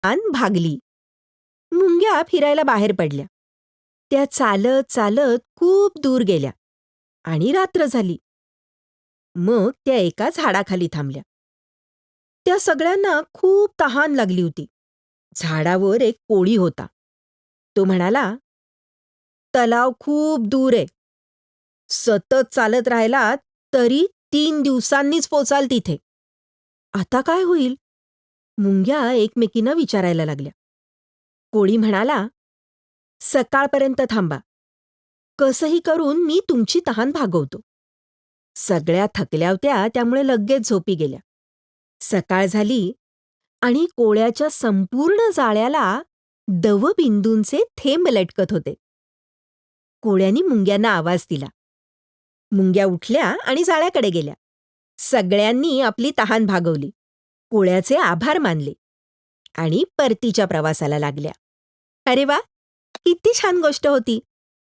तहान भागली. मुंग्या फिरायला बाहेर पडल्या. त्या चालत चालत खूप दूर गेल्या आणि रात्र झाली. मग त्या एका झाडाखाली थांबल्या. त्या सगळ्यांना खूप तहान लागली होती. झाडावर एक कोळी होता. तो म्हणाला, "तलाव खूप दूर आहे. सतत चालत राहिलात तरी 3 दिवसांनीच पोचाल तिथे. आता काय होईल?" मुंग्या एकमेकींना विचारायला लागल्या. कोळी म्हणाला, "सकाळपर्यंत थांबा. कसंही करून मी तुमची तहान भागवतो." सगळ्या थकल्या होत्या त्यामुळे लगेच झोपी गेल्या. सकाळ झाली आणि कोळ्याच्या संपूर्ण जाळ्याला दवबिंदूंचे थेंब लटकत होते. कोळ्यांनी मुंग्यांना आवाज दिला. मुंग्या उठल्या आणि जाळ्याकडे गेल्या. सगळ्यांनी आपली तहान भागवली. कोळ्याचे आभार मानले आणि परतीच्या प्रवासाला लागल्या. अरे वा, किती छान गोष्ट होती.